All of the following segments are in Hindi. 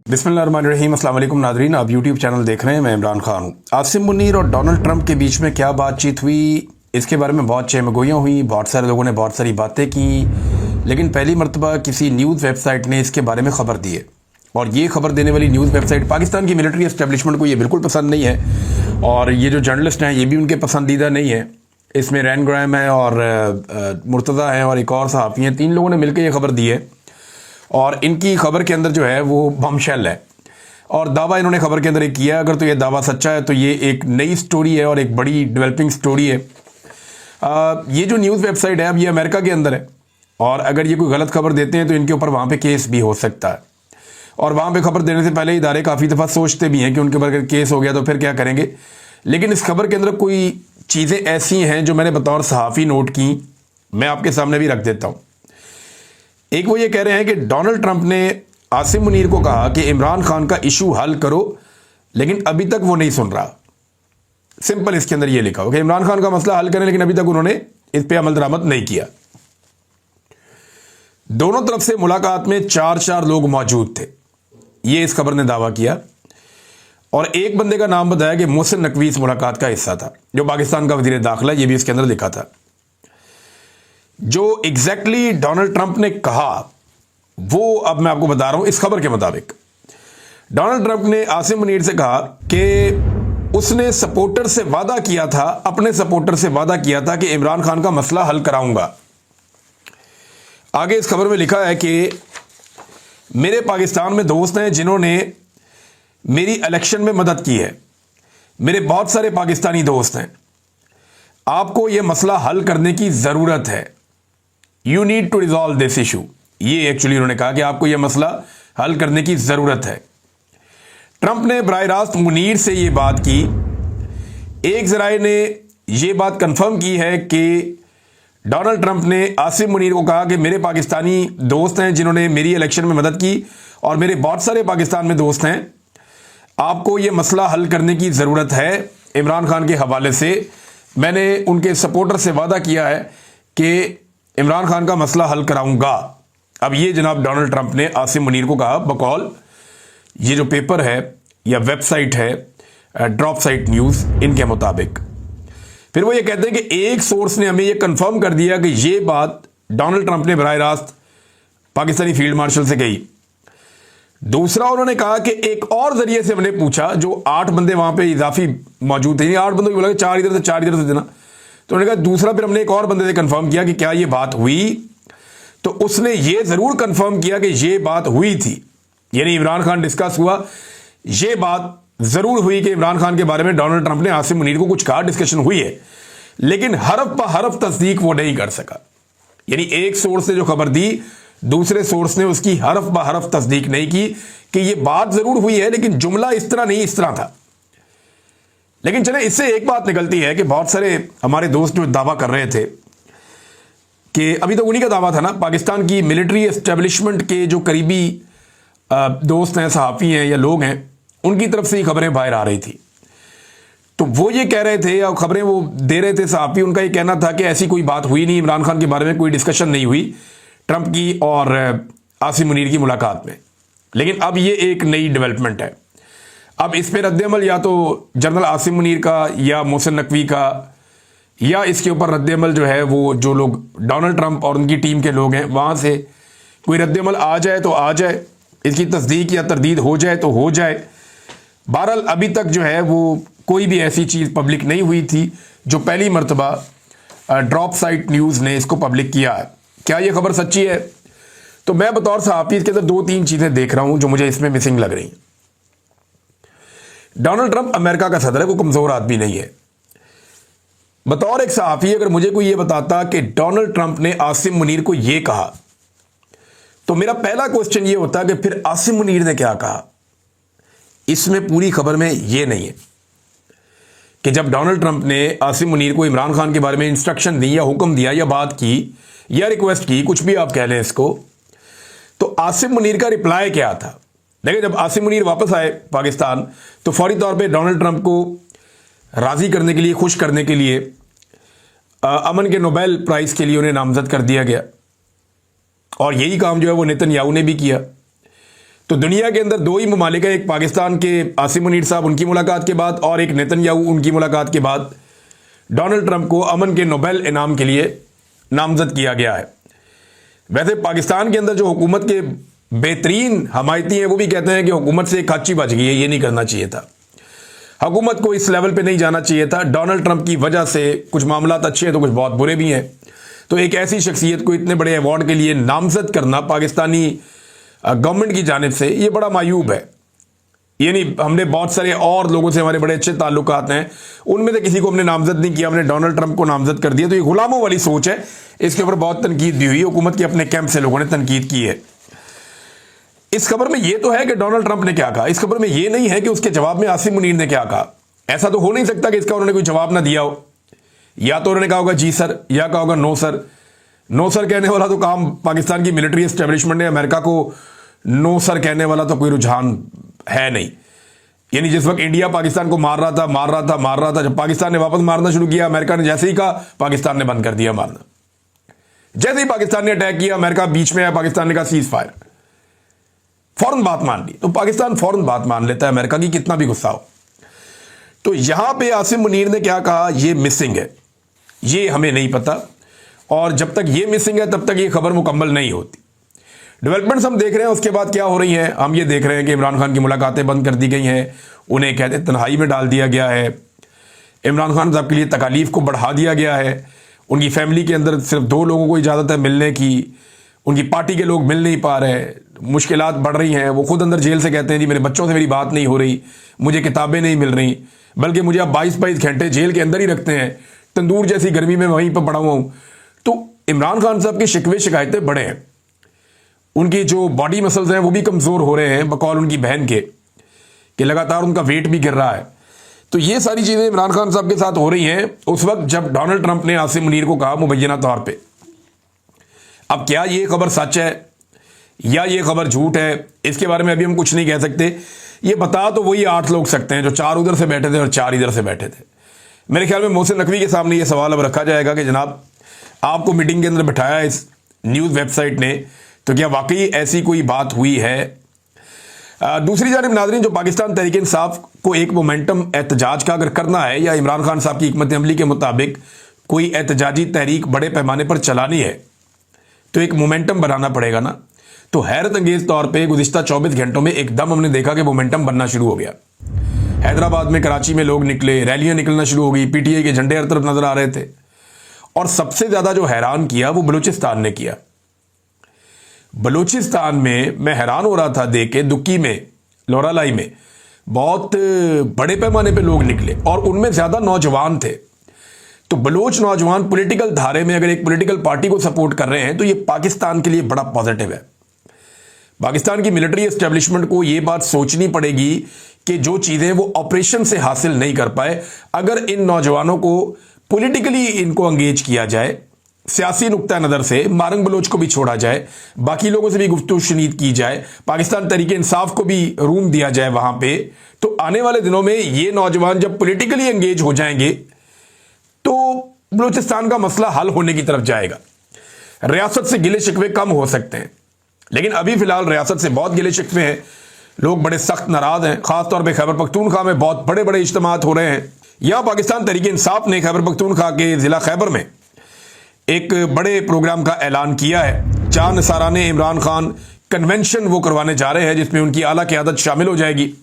बिस्मिल्लाहिर्रहमानिर्रहीम। अस्सलाम वालेकुम नादरीन, आप यूट्यूब चैनल देख रहे हैं। मैं इमरान खान हूँ। आसिम मुनीर और डोनाल्ड ट्रंप के बीच में क्या बातचीत हुई, इसके बारे में बहुत चहमगोइयाँ हुई, बहुत सारे लोगों ने बहुत सारी बातें की, लेकिन पहली मरतबा किसी न्यूज़ वेबसाइट ने इसके बारे में ख़बर दी है। और ये खबर देने वाली न्यूज़ वेबसाइट पाकिस्तान की मिलिट्री एस्टेब्लिशमेंट को ये बिल्कुल पसंद नहीं है, और ये जो जर्नलिस्ट हैं ये भी उनके पसंदीदा नहीं है। इसमें रैन ग्राहम है और मुर्तज़ा है और एक और सहाफ़ी हैं, तीन लोगों ने मिलकर ये खबर दी है। और इनकी खबर के अंदर जो है वो बमशेल है, और दावा इन्होंने खबर के अंदर एक किया। अगर तो ये दावा सच्चा है तो ये एक नई स्टोरी है और एक बड़ी डेवलपिंग स्टोरी है। ये जो न्यूज़ वेबसाइट है अब ये अमेरिका के अंदर है, और अगर ये कोई गलत खबर देते हैं तो इनके ऊपर वहाँ पे केस भी हो सकता है। और वहाँ पे खबर देने से पहले इदारे काफ़ी दफ़ा सोचते भी हैं कि उनके ऊपर अगर केस हो गया तो फिर क्या करेंगे। लेकिन इस खबर के अंदर कोई चीज़ें ऐसी हैं जो मैंने बतौर सहाफ़ी नोट की, मैं आपके सामने भी रख देता हूँ। एक वो ये कह रहे हैं कि डोनाल्ड ट्रंप ने आसिम मुनीर को कहा कि इमरान खान का इशू हल करो, लेकिन अभी तक वो नहीं सुन रहा। सिंपल इसके अंदर ये लिखा हो कि इमरान खान का मसला हल करें, लेकिन अभी तक उन्होंने इस पे अमल दरामद नहीं किया। दोनों तरफ से मुलाकात में चार लोग मौजूद थे, ये इस खबर ने दावा किया। और एक बंदे का नाम बताया कि मोहसिन नकवी इस मुलाकात का हिस्सा था, जो पाकिस्तान का वजीर दाखिला, ये भी इसके अंदर लिखा था। जो एग्जैक्टली डोनाल्ड ट्रंप ने कहा वो अब मैं आपको बता रहा हूं। इस खबर के मुताबिक डोनाल्ड ट्रंप ने आसिम मुनीर से कहा कि उसने सपोर्टर से वादा किया था, अपने सपोर्टर से वादा किया था कि इमरान खान का मसला हल कराऊंगा। आगे इस खबर में लिखा है कि मेरे पाकिस्तान में दोस्त हैं जिन्होंने मेरी इलेक्शन में मदद की है, मेरे बहुत सारे पाकिस्तानी दोस्त हैं। आपको यह मसला हल करने की ज़रूरत है। You need to resolve this issue. ये एक्चुअली उन्होंने कहा कि आपको यह मसला हल करने की ज़रूरत है। ट्रंप ने बराह रास्त मुनीर से ये बात की। एक ज़राए ने यह बात कंफर्म की है कि डोनाल्ड ट्रंप ने आसिम मुनीर को कहा कि मेरे पाकिस्तानी दोस्त हैं जिन्होंने मेरी इलेक्शन में मदद की, और मेरे बहुत सारे पाकिस्तान में दोस्त हैं। आपको यह मसला हल करने की ज़रूरत है। इमरान खान के हवाले से मैंने उनके सपोर्टर से वादा किया है कि इमरान खान का मसला हल कराऊंगा। अब ये जनाब डोनाल्ड ट्रंप ने आसिम मुनीर को कहा बकौल ये जो पेपर है या वेबसाइट है ड्रॉप साइट न्यूज़, इनके मुताबिक। फिर वो ये कहते हैं कि एक सोर्स ने हमें ये कंफर्म कर दिया कि ये बात डोनाल्ड ट्रंप ने बराह रास्त पाकिस्तानी फील्ड मार्शल से कही। दूसरा उन्होंने कहा कि एक और जरिए से हमने पूछा, जो 8 बंदे वहां पे इजाफी मौजूद थे, 8 बंदों की बोला 4 इधर से 4 इधर से देना, तो उन्होंने कहा दूसरा फिर हमने एक और बंदे से कंफर्म किया कि क्या ये बात हुई, तो उसने ये जरूर कंफर्म किया कि ये बात हुई थी। यानी इमरान खान डिस्कस हुआ, ये बात जरूर हुई कि इमरान खान के बारे में डोनाल्ड ट्रंप ने आसिम मुनीर को कुछ कहा, डिस्कशन हुई है, लेकिन हरफ प हरफ तस्दीक वो नहीं कर सका। यानी एक सोर्स ने जो खबर दी, दूसरे सोर्स ने उसकी हरफ ब हरफ तस्दीक नहीं की कि यह बात जरूर हुई है, लेकिन जुमला इस तरह नहीं, इस तरह था। लेकिन चले इससे एक बात निकलती है कि बहुत सारे हमारे दोस्त जो दावा कर रहे थे कि अभी तो उन्हीं का दावा था ना, पाकिस्तान की मिलिट्री एस्टेब्लिशमेंट के जो करीबी दोस्त हैं, सहाफ़ी हैं या लोग हैं, उनकी तरफ से ही खबरें बाहर आ रही थी। तो वो ये कह रहे थे, और खबरें वो दे रहे थे सहाफ़ी, उनका ये कहना था कि ऐसी कोई बात हुई नहीं, इमरान खान के बारे में कोई डिस्कशन नहीं हुई ट्रंप की और आसिम मुनीर की मुलाकात में। लेकिन अब ये एक नई डेवलपमेंट है। अब इस पर रद्दअमल या तो जनरल आसिम मुनीर का या मोहसिन नकवी का, या इसके ऊपर रद्दअमल जो है वो जो लोग डोनाल्ड ट्रंप और उनकी टीम के लोग हैं वहाँ से कोई रद्दअमल आ जाए तो आ जाए, इसकी तस्दीक या तरदीद हो जाए तो हो जाए। बहरहाल अभी तक जो है वो कोई भी ऐसी चीज़ पब्लिक नहीं हुई थी जो पहली मरतबा ड्रॉप साइट न्यूज़ ने इसको पब्लिक किया है। क्या ये खबर सच्ची है? तो मैं बतौर सहाफ़ी इसके अंदर 2-3 चीज़ें देख रहा हूँ जो मुझे इसमें मिसिंग लग रही हैं। डोनाल्ड ट्रंप अमेरिका का सदर है, वो कमज़ोर आदमी नहीं है। बतौर एक सहाफ़ी अगर मुझे कोई ये बताता कि डोनाल्ड ट्रंप ने आसिम मुनीर को ये कहा, तो मेरा पहला क्वेश्चन ये होता कि फिर आसिम मुनीर ने क्या कहा। इसमें पूरी खबर में ये नहीं है कि जब डोनाल्ड ट्रंप ने आसिम मुनीर को इमरान खान के बारे में इंस्ट्रक्शन दी या हुक्म दिया या बात की या रिक्वेस्ट की, कुछ भी आप कह लें इसको, तो आसिम मुनीर का रिप्लाई क्या था। देखिए, जब आसिम मुनीर वापस आए पाकिस्तान तो फौरी तौर पे डोनाल्ड ट्रंप को राज़ी करने के लिए, खुश करने के लिए, अमन के नोबेल प्राइज़ के लिए उन्हें नामजद कर दिया गया। और यही काम जो है वो नेतन्याहू ने भी किया। तो दुनिया के अंदर दो ही ममालिक है, एक पाकिस्तान के आसिम मुनीर साहब उनकी मुलाकात के बाद, और एक नेतन्याहू उनकी मुलाकात के बाद डोनाल्ड ट्रंप को अमन के नोबेल इनाम के लिए नामजद किया गया है। वैसे पाकिस्तान के अंदर जो हुकूमत के बेहतरीन हमायती हैं वो भी कहते हैं कि हुकूमत से एक खाची बच गई है, ये नहीं करना चाहिए था, हुकूमत को इस लेवल पे नहीं जाना चाहिए था। डोनाल्ड ट्रंप की वजह से कुछ मामलात अच्छे हैं तो कुछ बहुत बुरे भी हैं। तो एक ऐसी शख्सियत को इतने बड़े अवार्ड के लिए नामजद करना पाकिस्तानी गवर्नमेंट की जानिब से ये बड़ा मायूब है। यानी हमने बहुत सारे और लोगों से हमारे बड़े अच्छे ताल्लुकात हैं, उनमें से किसी को हमने नामजद नहीं किया, हमने डोनाल्ड ट्रंप को नामजद कर दिया। तो ये गुलामों वाली सोच है, इसके ऊपर बहुत तनकीद भी हुई, हुकूमत के अपने कैंप से लोगों ने तनकीद की है। इस खबर में यह तो है कि डोनाल्ड ट्रंप ने क्या कहा, इस खबर में यह नहीं है कि उसके जवाब में आसिम मुनीर ने क्या कहा। ऐसा तो हो नहीं सकता कि इसका उन्होंने कोई जवाब ना दिया हो। या तो उन्होंने कहा होगा जी सर, या कहा होगा नो सर। नो सर कहने वाला तो काम पाकिस्तान की मिलिट्री एस्टेब्लिशमेंट ने, अमेरिका को नो सर कहने वाला तो कोई रुझान है नहीं। यानी जिस वक्त इंडिया पाकिस्तान को मार रहा था, जब पाकिस्तान ने वापस मारना शुरू किया, अमेरिका ने जैसे ही कहा, पाकिस्तान ने बंद कर दिया मारना। जैसे ही पाकिस्तान ने अटैक किया, अमेरिका बीच में आया, पाकिस्तान ने कहा सीज फायर, फौरन बात मान ली। तो पाकिस्तान फौरन बात मान लेता है, अमेरिका की कितना भी गुस्सा हो। तो यहां पे आसिम मुनीर ने क्या कहा, ये मिसिंग है, ये हमें नहीं पता, और जब तक ये मिसिंग है तब तक ये खबर मुकम्मल नहीं होती। डेवलपमेंट्स हम देख रहे हैं, उसके बाद क्या हो रही हैं हम ये देख रहे हैं कि इमरान खान की मुलाकातें बंद कर दी गई हैं, उन्हें कहते तन्हाई में डाल दिया गया है, इमरान खान साहब के लिए तकालीफ को बढ़ा दिया गया है, उनकी फैमिली के अंदर सिर्फ 2 लोगों को इजाज़त है मिलने की, उनकी पार्टी के लोग मिल नहीं पा रहे, मुश्किलात बढ़ रही हैं। वो खुद अंदर जेल से कहते हैं जी मेरे बच्चों से मेरी बात नहीं हो रही, मुझे किताबें नहीं मिल रही, बल्कि मुझे अब 22-22 घंटे जेल के अंदर ही रखते हैं, तंदूर जैसी गर्मी में वहीं पर पड़ा हुआ हूँ। तो इमरान खान साहब की शिकवे शिकायतें बड़े हैं, उनकी जो बॉडी मसल्स हैं वो भी कमज़ोर हो रहे हैं, बकौल उनकी बहन के, कि लगातार उनका वेट भी गिर रहा है। तो ये सारी चीज़ें इमरान खान साहब के साथ हो रही हैं उस वक्त जब डोनाल्ड ट्रंप ने आसिम मुनीर को कहा मुबैना तौर पे। अब क्या ये खबर सच है या ये खबर झूठ है, इसके बारे में अभी हम कुछ नहीं कह सकते। ये बता तो वही 8 लोग सकते हैं जो 4 उधर से बैठे थे और 4 इधर से बैठे थे। मेरे ख्याल में मोहसिन नकवी के सामने ये सवाल अब रखा जाएगा कि जनाब आपको मीटिंग के अंदर बिठाया इस न्यूज़ वेबसाइट ने, तो क्या वाकई ऐसी कोई बात हुई है। दूसरी जानिब नाज़रीन, जो पाकिस्तान तहरीक इंसाफ को एक मोमेंटम एहतजाज का अगर करना है या इमरान खान साहब की हिकमत अमली के मुताबिक कोई एहतजाजी तहरीक बड़े पैमाने पर चलानी है, तो एक मोमेंटम बनाना पड़ेगा ना। तो हैरत अंगेज तौर पे गुज़िश्ता 24 घंटों में एकदम हमने देखा कि मोमेंटम बनना शुरू हो गया। हैदराबाद में, कराची में लोग निकले, रैलियां निकलना शुरू हो गई, पीटीआई के झंडे हर तरफ नजर आ रहे थे। और सबसे ज्यादा जो हैरान किया वो बलूचिस्तान ने किया। बलूचिस्तान में मैं हैरान हो रहा था देख के, दुक्की में, लोरालाई में बहुत बड़े पैमाने पे लोग निकले और उनमें ज्यादा नौजवान थे। तो बलोच नौजवान पॉलिटिकल धारे में अगर एक पॉलिटिकल पार्टी को सपोर्ट कर रहे हैं तो ये पाकिस्तान के लिए बड़ा पॉजिटिव है। पाकिस्तान की मिलिट्री एस्टेब्लिशमेंट को ये बात सोचनी पड़ेगी कि जो चीजें वो ऑपरेशन से हासिल नहीं कर पाए, अगर इन नौजवानों को पॉलिटिकली इनको एंगेज किया जाए, सियासी नुक्ता नज़र से मारंग बलोच को भी छोड़ा जाए, बाकी लोगों से भी गुफ्तगू शुनीद की जाए, पाकिस्तान तहरीक इंसाफ को भी रूम दिया जाए वहां पे, तो आने वाले दिनों में ये नौजवान जब पॉलिटिकली एंगेज हो जाएंगे तो बलूचिस्तान का मसला हल होने की तरफ जाएगा। रियासत से गिले शिकवे कम हो सकते हैं, लेकिन अभी फिलहाल रियासत से बहुत गिले शिकवे हैं, लोग बड़े सख्त नाराज हैं। खासतौर पर खैबर पख्तूनख्वा में बहुत बड़े बड़े इज्तिमात हो रहे हैं। यहां पाकिस्तान तहरीक इंसाफ ने खैबर पख्तूनख्वा के जिला खैबर में एक बड़े प्रोग्राम का ऐलान किया है। 4 नसाराने इमरान खान कन्वेंशन वो करवाने जा रहे हैं जिसमें उनकी आला क़यादत शामिल हो जाएगी।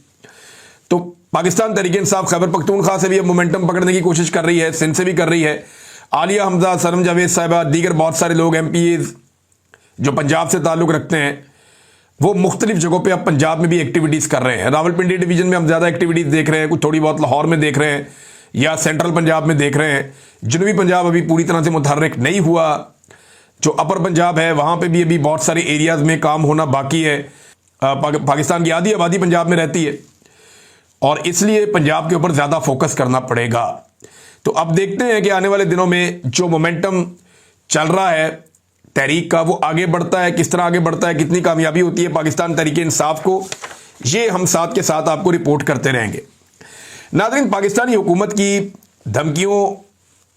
तो पाकिस्तान तहरीक इंसाफ खैबर पख्तूनख्वा से भी अब मोमेंटम पकड़ने की कोशिश कर रही है, सिंध से भी कर रही है। आलिया हमजा, सरम जावेद साहिबा, दीगर बहुत सारे लोग MPs जो पंजाब से ताल्लुक़ रखते हैं, वो मुख्तलिफ जगहों पे अब पंजाब में भी एक्टिविटीज़ कर रहे हैं। रावलपिंडी डिवीज़न में हम ज़्यादा एक्टिविटीज़ देख रहे हैं, कुछ थोड़ी बहुत लाहौर में देख रहे हैं या सेंट्रल पंजाब में देख रहे हैं। जनूबी पंजाब अभी पूरी तरह से मुतहर्रिक नहीं हुआ। जो अपर पंजाब है वहाँ पे भी अभी बहुत सारे एरियाज़ में काम होना बाकी है। पाकिस्तान की आधी आबादी पंजाब में रहती है और इसलिए पंजाब के ऊपर ज़्यादा फोकस करना पड़ेगा। तो अब देखते हैं कि आने वाले दिनों में जो मोमेंटम चल रहा है तहरीक का, वो आगे बढ़ता है, किस तरह आगे बढ़ता है, कितनी कामयाबी होती है पाकिस्तान तहरीक इंसाफ को, ये हम साथ के साथ आपको रिपोर्ट करते रहेंगे। नाज़रीन, पाकिस्तानी हुकूमत की धमकियों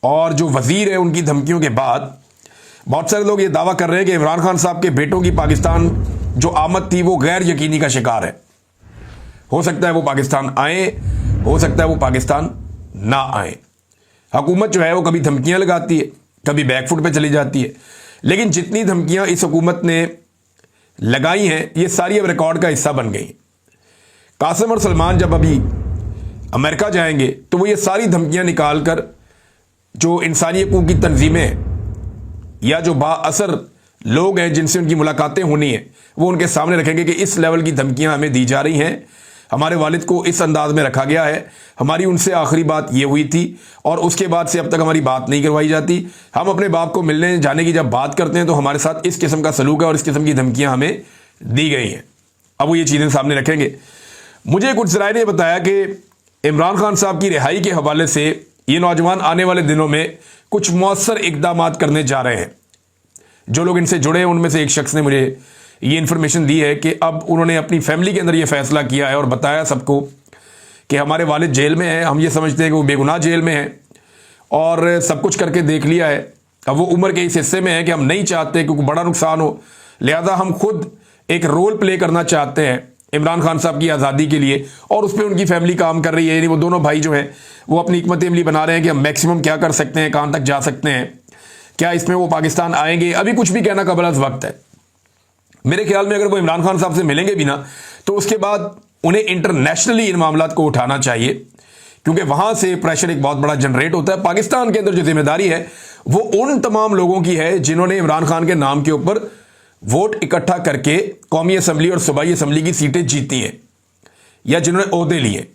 और जो वजीर है उनकी धमकियों के बाद बहुत सारे लोग ये दावा कर रहे हैं कि इमरान खान साहब के बेटों की पाकिस्तान जो आमद थी वो गैर यकीनी का शिकार है। हो सकता है वो पाकिस्तान आए, हो सकता है वो पाकिस्तान ना आए। हुकूमत जो है वो कभी धमकियां लगाती है, कभी बैकफुट पे चली जाती है, लेकिन जितनी धमकियां इस हुकूमत ने लगाई हैं ये सारी अब रिकॉर्ड का हिस्सा बन गई। कासिम और सलमान जब अभी अमेरिका जाएंगे तो वो ये सारी धमकियां निकाल कर जो इंसानी हकूक की तंजीमें या जो बाअसर लोग हैं जिनसे उनकी मुलाकातें होनी है वो उनके सामने रखेंगे कि इस लेवल की धमकियां हमें दी जा रही हैं, हमारे वालिद को इस अंदाज में रखा गया है, हमारी उनसे आखिरी बात ये हुई थी और उसके बाद से अब तक हमारी बात नहीं करवाई जाती। हम अपने बाप को मिलने जाने की जब बात करते हैं तो हमारे साथ इस किस्म का सलूक है और इस किस्म की धमकियां हमें दी गई हैं। अब वो ये चीज़ें सामने रखेंगे। मुझे कुछ ज़राए ने बताया कि इमरान खान साहब की रिहाई के हवाले से ये नौजवान आने वाले दिनों में कुछ मौसर इकदाम करने जा रहे हैं। जो लोग इनसे जुड़े हैं उनमें से एक शख्स ने मुझे ये इन्फॉर्मेशन दी है कि अब उन्होंने अपनी फैमिली के अंदर ये फैसला किया है और बताया सबको कि हमारे वालिद जेल में हैं, हम ये समझते हैं कि वो बेगुनाह जेल में हैं और सब कुछ करके देख लिया है। अब वो उम्र के इस हिस्से में है कि हम नहीं चाहते क्योंकि बड़ा नुकसान हो, लिहाजा हम खुद एक रोल प्ले करना चाहते हैं इमरान खान साहब की आज़ादी के लिए और उस पर उनकी फैमिली काम कर रही है। यानी वो दोनों भाई जो हैं वो अपनी हिकमत अमली बना रहे हैं कि हम मैक्सिमम क्या कर सकते हैं, कहाँ तक जा सकते हैं, क्या इसमें वो पाकिस्तान आएंगे। अभी कुछ भी कहना कबल अज़ वक्त है। मेरे ख्याल में अगर वो इमरान खान साहब से मिलेंगे भी ना तो उसके बाद उन्हें इंटरनेशनली इन मामलों को उठाना चाहिए क्योंकि वहां से प्रेशर एक बहुत बड़ा जनरेट होता है। पाकिस्तान के अंदर जो जिम्मेदारी है वो उन तमाम लोगों की है जिन्होंने इमरान खान के नाम के ऊपर वोट इकट्ठा करके कौमी असम्बली और सूबाई असम्बली की सीटें जीती हैं या जिन्होंने ओहदे लिए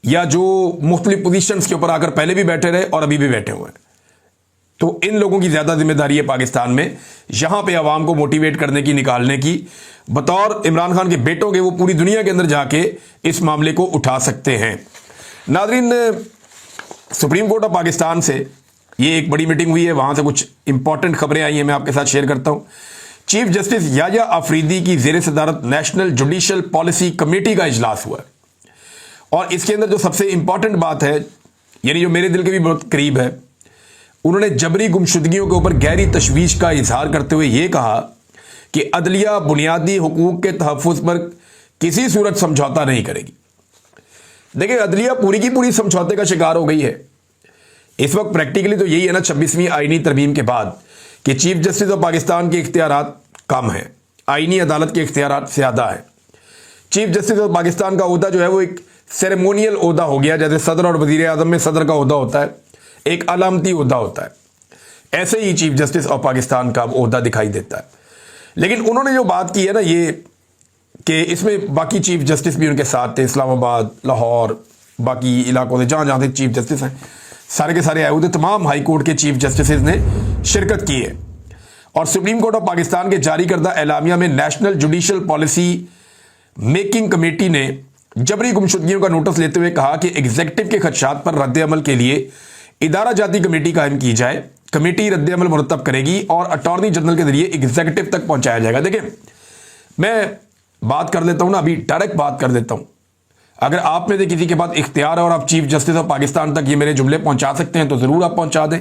या जो मुख्तलिफ पोजीशंस के ऊपर आकर पहले भी बैठे रहे और अभी भी बैठे हुए हैं। तो इन लोगों की ज्यादा जिम्मेदारी है पाकिस्तान में यहां पे अवाम को मोटिवेट करने की, निकालने की। बतौर इमरान खान के बेटों के वो पूरी दुनिया के अंदर जाके इस मामले को उठा सकते हैं। नाज़रीन, सुप्रीम कोर्ट ऑफ पाकिस्तान से ये एक बड़ी मीटिंग हुई है, वहां से कुछ इंपॉर्टेंट खबरें आई हैं, मैं आपके साथ शेयर करता हूं। चीफ जस्टिस याया अफरीदी की ज़ेर सदारत नेशनल जुडिशल पॉलिसी कमेटी का इजलास हुआ है और इसके अंदर जो सबसे इंपॉर्टेंट बात है, यानी जो मेरे दिल के भी बहुत करीब है, उन्होंने जबरी गुमशुदगियों के ऊपर गहरी तशवीश का इजहार करते हुए यह कहा कि अदलिया बुनियादी हुकूक के तहफ़्फ़ुज़ पर किसी सूरत समझौता नहीं करेगी। देखिए, अदलिया पूरी की पूरी समझौते का शिकार हो गई है इस वक्त। प्रैक्टिकली तो यही है ना 26वीं आईनी तरमीम के बाद कि चीफ जस्टिस ऑफ पाकिस्तान के इख्तियारात कम हैं, आईनी अदालत के इख्तियारात ज़्यादा है। चीफ जस्टिस ऑफ पाकिस्तान का ओहदा जो है वो एक सेरेमोनियल ओहदा हो गया, जैसे सदर और वज़ीर आज़म में सदर का ओहदा होता है, एक अलामती ओहदा होता है, ऐसे ही चीफ जस्टिस ऑफ पाकिस्तान का ओहदा दिखाई देता है। लेकिन उन्होंने जो बात की है ना ये कि इसमें बाकी चीफ जस्टिस भी उनके साथ थे, इस्लामाबाद, लाहौर, बाकी इलाकों से जहाँ जहाँ से चीफ जस्टिस हैं सारे के सारे आए हुए थे। तमाम हाई कोर्ट के चीफ जस्टिस ने शिरकत की है और सुप्रीम कोर्ट ऑफ पाकिस्तान के जारी करदा एलामिया में national judicial policy making committee ने जबरी गुमशुदगियों का नोटिस लेते हुए कहा कि एग्जीक्यूटिव के खदशात पर रद्द अमल के लिए इदारा जाती कमेटी कायम की जाए। कमेटी रद्द अमल मुरतब करेगी और अटॉर्नी जनरल के जरिए एग्जीक्यूटिव तक पहुंचाया जाएगा। देखिए, मैं बात कर लेता हूं ना, अभी डायरेक्ट बात कर देता हूं। अगर आप में से किसी के पास इख्तियार है और आप चीफ जस्टिस ऑफ पाकिस्तान तक ये मेरे जुमले पहुंचा सकते हैं तो जरूर आप पहुंचा दें।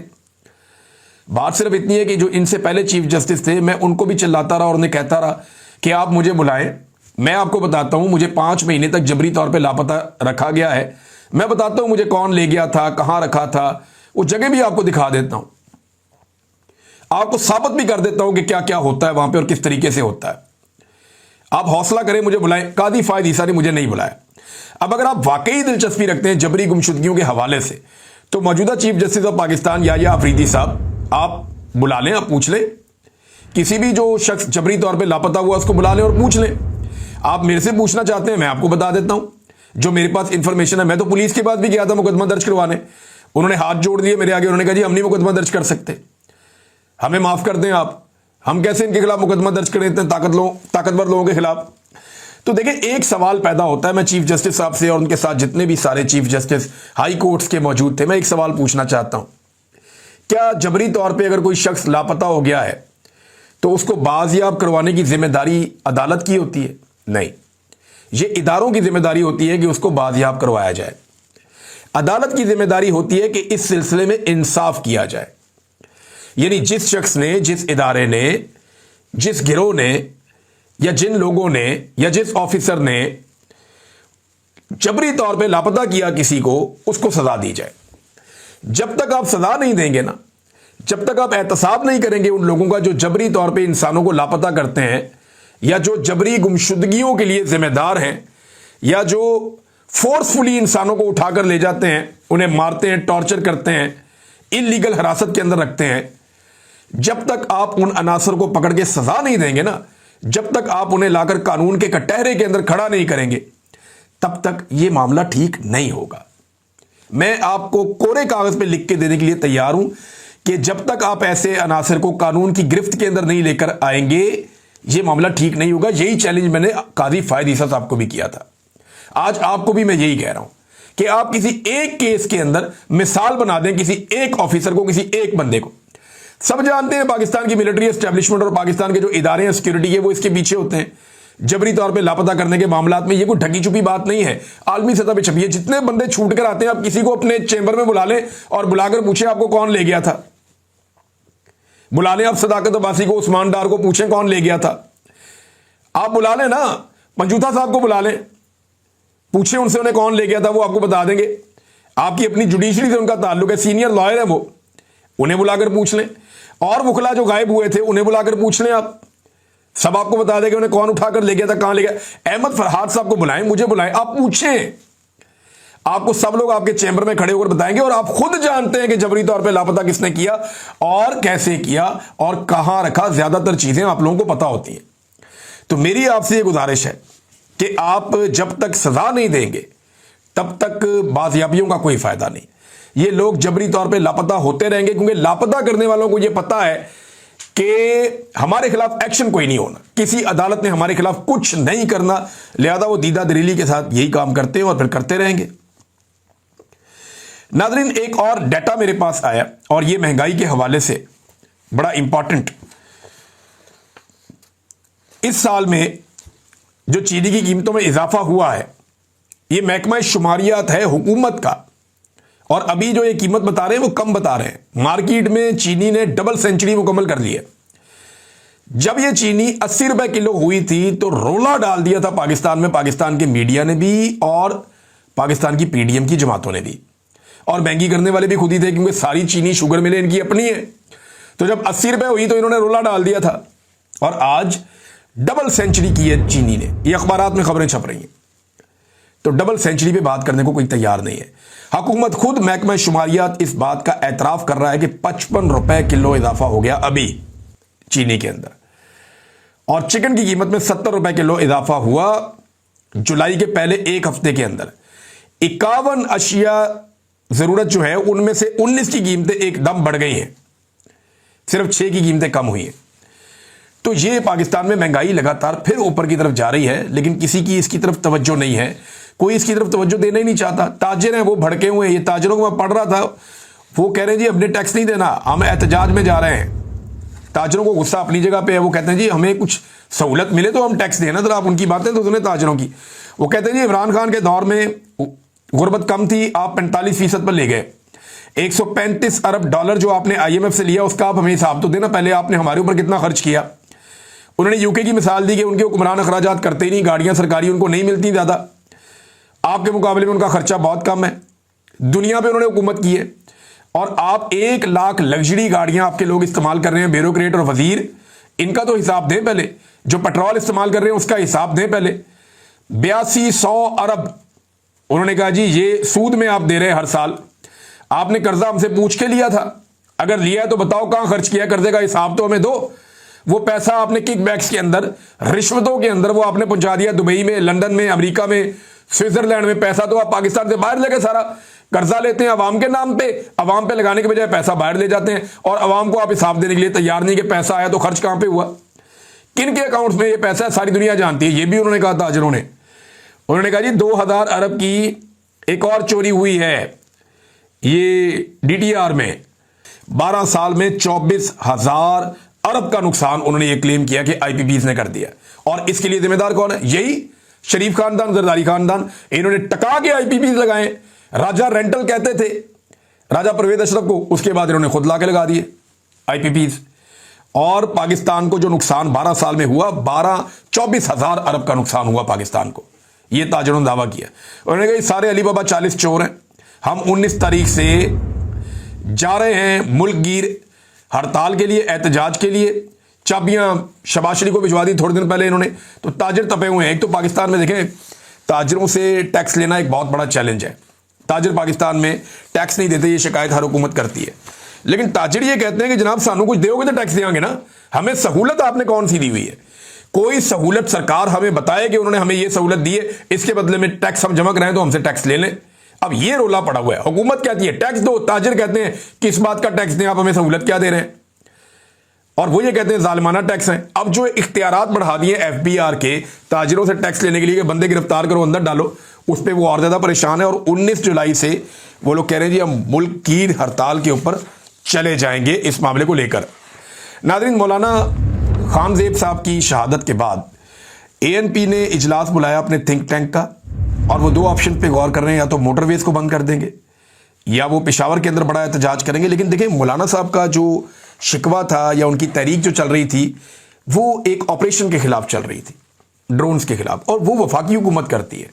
बात सिर्फ इतनी है कि जो इनसे पहले चीफ जस्टिस थे मैं उनको भी चिल्लाता रहा और उन्हें कहता रहा कि आप मुझे बुलाएं। मैं आपको बताता हूं, मुझे 5 महीने तक जबरी तौर पर लापता रखा गया है। मैं बताता हूं मुझे कौन ले गया था, कहां रखा था, वो जगह भी आपको दिखा देता हूं, आपको साबित भी कर देता हूं कि क्या क्या होता है वहां पे और किस तरीके से होता है। आप हौसला करें, मुझे बुलाएं। कादी फायद ईसा ने मुझे नहीं बुलाया। अब अगर आप वाकई दिलचस्पी रखते हैं जबरी गुमशुदगियों के हवाले से तो मौजूदा chief justice of Pakistan Yahya Afridi साहब आप बुला लें, आप पूछ लें। किसी भी जो शख्स जबरी तौर पर लापता हुआ उसको बुला लें और पूछ लें। आप मेरे से पूछना चाहते हैं, मैं आपको बता देता हूं जो मेरे पास इंफॉर्मेशन है। मैं तो पुलिस के पास भी गया था मुकदमा दर्ज करवाने, उन्होंने हाथ जोड़ दिए मेरे आगे, उन्होंने कहा जी हम नहीं मुकदमा दर्ज कर सकते, हमें माफ कर दें आप, हम कैसे इनके खिलाफ मुकदमा दर्ज करें इतने ताकतवर लोगों के खिलाफ। तो देखिए, एक सवाल पैदा होता है। मैं चीफ जस्टिस साहब से और उनके साथ जितने भी सारे चीफ जस्टिस हाई कोर्ट्स के मौजूद थे, मैं एक सवाल पूछना चाहता हूं, क्या जबरी तौर पे अगर कोई शख्स लापता हो गया है तो उसको बाजियाब करवाने की जिम्मेदारी अदालत की होती है? नहीं, ये इदारों की जिम्मेदारी होती है कि उसको बाजियाब करवाया जाए। अदालत की जिम्मेदारी होती है कि इस सिलसिले में इंसाफ किया जाए। यानी जिस शख्स ने, जिस इदारे ने, जिस गिरोह ने या जिन लोगों ने या जिस ऑफिसर ने जबरी तौर पे लापता किया किसी को, उसको सजा दी जाए। जब तक आप सजा नहीं देंगे ना, जब तक आप एहतसाब नहीं करेंगे उन लोगों का जो जबरी तौर पे इंसानों को लापता करते हैं, या जो जबरी गुमशुदगियों के लिए जिम्मेदार हैं, या जो फोर्सफुली इंसानों को उठाकर ले जाते हैं, उन्हें मारते हैं, टॉर्चर करते हैं, इल्लीगल हिरासत के अंदर रखते हैं, जब तक आप उन अनासर को पकड़ के सजा नहीं देंगे ना, जब तक आप उन्हें लाकर कानून के कटहरे के अंदर खड़ा नहीं करेंगे, तब तक यह मामला ठीक नहीं होगा। मैं आपको कोरे कागज पे लिख के देने के लिए तैयार हूं कि जब तक आप ऐसे अनासर को कानून की गिरफ्त के अंदर नहीं लेकर आएंगे, यह मामला ठीक नहीं होगा। यही चैलेंज मैंने काजी फायद ईसा साहब को भी किया था। आज आपको भी मैं यही कह रहा हूं कि आप किसी एक केस के अंदर मिसाल बना दें किसी एक ऑफिसर को, किसी एक बंदे को। सब जानते हैं पाकिस्तान की मिलिट्री एस्टेब्लिशमेंट और पाकिस्तान के जो इदारे हैं सिक्योरिटी के, वो इसके पीछे होते हैं। जबरी तौर पे लापता करने के मामलात में ये कोई ढकी छुपी बात नहीं है, आलमी सतह पे छपी है। जितने बंदे छूट कर आते हैं, आप किसी को अपने चेंबर में बुला लें और बुलाकर पूछें आपको कौन ले गया था। बुला लें आप सदाकत अब्बासी को, उस्मान डार को, पूछें कौन ले गया था। आप बुला लें ना, पंजूथा साहब को बुला लें, पूछें उनसे उन्हें कौन ले गया था, वो आपको बता देंगे। आपकी अपनी जुडिशरी से उनका ताल्लुक है, सीनियर लॉयर है वो, उन्हें बुलाकर पूछ लें। और मुखला जो गायब हुए थे उन्हें बुलाकर पूछ लें, आप सब आपको बता देंगे उन्हें कौन उठाकर ले गया था, कहां ले गया। अहमद फरहाद साहब को बुलाएं, मुझे बुलाएं, आप पूछें, आपको सब लोग आपके चैम्बर में खड़े होकर बताएंगे। और आप खुद जानते हैं कि जबरी तौर पे लापता किसने किया और कैसे किया और कहां रखा। ज्यादातर चीजें आप लोगों को पता होती हैं। तो मेरी आपसे ये गुजारिश है कि आप जब तक सजा नहीं देंगे तब तक बाजियाबियों का कोई फायदा नहीं। ये लोग जबरी तौर पे लापता होते रहेंगे, क्योंकि लापता करने वालों को यह पता है कि हमारे खिलाफ एक्शन कोई नहीं होना, किसी अदालत ने हमारे खिलाफ कुछ नहीं करना, लिहाजा वो दीदा दलीली के साथ यही काम करते हैं और फिर करते रहेंगे। नाज़रीन, एक और डाटा मेरे पास आया और ये महंगाई के हवाले से बड़ा इंपॉर्टेंट। इस साल में जो चीनी की कीमतों में इजाफा हुआ है, ये महकमा शुमारियात है हुकूमत का, और अभी जो ये कीमत बता रहे हैं वो कम बता रहे हैं। मार्केट में चीनी ने डबल सेंचुरी मुकम्मल कर ली है। जब ये चीनी 80 रुपए किलो हुई थी तो रोला डाल दिया था पाकिस्तान में, पाकिस्तान के मीडिया ने भी और पाकिस्तान की पीडीएम की जमातों ने भी, और महंगी करने वाले भी खुद ही थे, क्योंकि सारी चीनी शुगर मिलें इनकी अपनी है। तो जब 80 रुपए हुई तो इन्होंने रोला डाल दिया था, और आज डबल सेंचुरी की है चीनी ने। ये अखबारात में खबरें छप रही हैं। तो डबल सेंचुरी पे बात करने को कोई तैयार नहीं है। हुकूमत खुद महकमा शुमारियात इस बात का एतराफ कर रहा है कि 55 रुपए किलो इजाफा हो गया अभी चीनी के अंदर, और चिकन की कीमत में 70 रुपए किलो इजाफा हुआ जुलाई के पहले एक हफ्ते के अंदर। 51 अशिया जरूरत जो है उनमें से 19 की कीमतें एकदम बढ़ गई हैं, सिर्फ 6 की कीमतें कम हुई हैं। तो ये पाकिस्तान में महंगाई लगातार फिर ऊपर की तरफ जा रही है, लेकिन किसी की इसकी तरफ तवज्जो नहीं है, कोई इसकी तरफ तवज्जो देना ही नहीं चाहता। ताजिर हैं वो भड़के हुए हैं। ये ताजिरों को मैं पढ़ रहा था, वो कह रहे हैं जी हमने टैक्स नहीं देना, हम एहतजाज में जा रहे हैं। ताजिरों को गुस्सा अपनी जगह पे है, वो कहते हैं जी हमें कुछ सहूलत मिले तो हम टैक्स देना। तो आप उनकी बातें तो सुने ताजिरों की। वो कहते हैं जी इमरान खान के दौर में गुर्बत कम थी, आप 45% पर ले गए। 135 अरब डॉलर जो आपने IMF से लिया उसका आप हमें हिसाब तो देना, पहले आपने हमारे ऊपर कितना खर्च किया। उन्होंने यूके की मिसाल दी कि उनके हुक्मरान अखराजात करते ही नहीं, गाड़ियां सरकारी उनको नहीं मिलती ज़्यादा, आपके मुकाबले में उनका खर्चा बहुत कम है। दुनिया पे उन्होंने हुकूमत की है, और आप 1 लाख लग्जरी गाड़ियां आपके लोग इस्तेमाल कर रहे हैं, ब्यूरोक्रेट और वजीर, इनका तो हिसाब दें पहले। जो पेट्रोल इस्तेमाल कर रहे हैं उसका हिसाब दें पहले। 8200 अरब उन्होंने कहा जी ये सूद में आप दे रहे हैं हर साल, आपने कर्जा हमसे पूछ के लिया था, अगर लिया है तो बताओ कहां खर्च किया, कर्जे का हिसाब तो हमें दो। वो पैसा आपने किकबैक्स के अंदर, रिश्वतों के अंदर वो आपने पहुंचा दिया दुबई में, लंदन में, अमेरिका में, स्विट्जरलैंड में। पैसा तो आप पाकिस्तान से बाहर लेके सारा कर्जा लेते हैं अवाम के नाम पे, अवाम पे लगाने के बजाय पैसा बाहर ले जाते हैं, और अवाम को आप हिसाब देने के लिए तैयार नहीं कि पैसा आया तो खर्च कहां पे हुआ, किन के अकाउंट्स में ये पैसा है, सारी दुनिया जानती है। ये भी उन्होंने कहा ताजिरों ने। उन्होंने कहा जी 2000 अरब की एक और चोरी हुई है ये DTR में, 12 साल में 24,000 अरब का नुकसान उन्होंने ये क्लेम किया कि IPPs ने कर दिया। और इसके लिए जिम्मेदार कौन है? यही शरीफ खानदान, जरदारी खानदान। इन्होंने टका के IPPs लगाए। राजा रेंटल कहते थे राजा परवेज अशरफ को, उसके बाद इन्होंने खुद ला के लगा दिए IPPs। और पाकिस्तान को जो नुकसान 12 साल में हुआ, 24,000 अरब का नुकसान हुआ पाकिस्तान को, यह ताजरों ने दावा किया। उन्होंने कहा सारे अली बाबा 40 चोर हैं, हम 19 तारीख से जा रहे हैं मुल्कगीर हड़ताल के लिए, एहतजाज के लिए। चाबियां शहबाज शरीफ को भिजवा दी थोड़े दिन पहले इन्होंने। तो ताजर तपे हुए हैं। एक तो पाकिस्तान में देखें, ताजरों से टैक्स लेना एक बहुत बड़ा चैलेंज है। ताजर पाकिस्तान में टैक्स नहीं देते, ये शिकायत हर हुकूमत करती है। लेकिन ताजर ये कहते हैं कि जनाब सानू कुछ दोगे तो टैक्स देंगे ना, हमें सहूलत आपने कौन सी दी हुई है? कोई सहूलत सरकार हमें बताए कि उन्होंने हमें ये सहूलत दी है, इसके बदले में टैक्स हम जमा कराएं तो हमसे टैक्स ले लें। अब ये रोला पड़ा हुआ है। हुकूमत कहती है टैक्स दो, ताजर कहते हैं किस बात का टैक्स दें, आप हमें सहूलत क्या दे रहे हैं? और वो ये कहते हैं जालिमाना टैक्स है। अब जो इख्तियारात बढ़ा दिए FBI के ताजरों से टैक्स लेने के लिए कि बंदे गिरफ्तार करो, अंदर डालो, उस पर वो और ज्यादा परेशान है। और 19 जुलाई से वो लोग कह रहे हैं जी हम मुल्क की हड़ताल के ऊपर चले जाएंगे इस मामले को लेकर। नाज़रीन, मौलाना खानजेब साहब की शहादत के बाद ANP ने इजलास बुलाया अपने थिंक टैंक का, और वो 2 ऑप्शन पे गौर कर रहे हैं, या तो मोटरवेज को बंद कर देंगे या वो पेशावर के अंदर बड़ा एहतजाज करेंगे। लेकिन देखिए, मौलाना साहब का जो शिकवा था या उनकी तहरीक जो चल रही थी, वो एक ऑपरेशन के खिलाफ चल रही थी, ड्रोन्स के खिलाफ, और वो वफाकी हुकूमत करती है।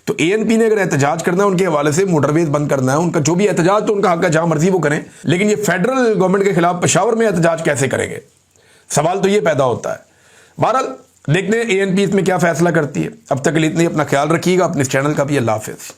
तो ANP ने अगर एहतजाज करना है उनके हवाले से, मोटरवेज बंद करना है, उनका जो भी एहतजाज तो उनका हक है, जहां मर्जी वो करें। लेकिन ये फेडरल गवर्नमेंट के खिलाफ पेशावर में एहतजाज कैसे करेंगे? सवाल तो ये पैदा होता है। बहरहाल देखते हैं ANP इसमें क्या फैसला करती है। अब तक के लिए इतनी, अपना ख्याल रखिएगा, अपने इस चैनल का भी। अल्लाह हाफिज।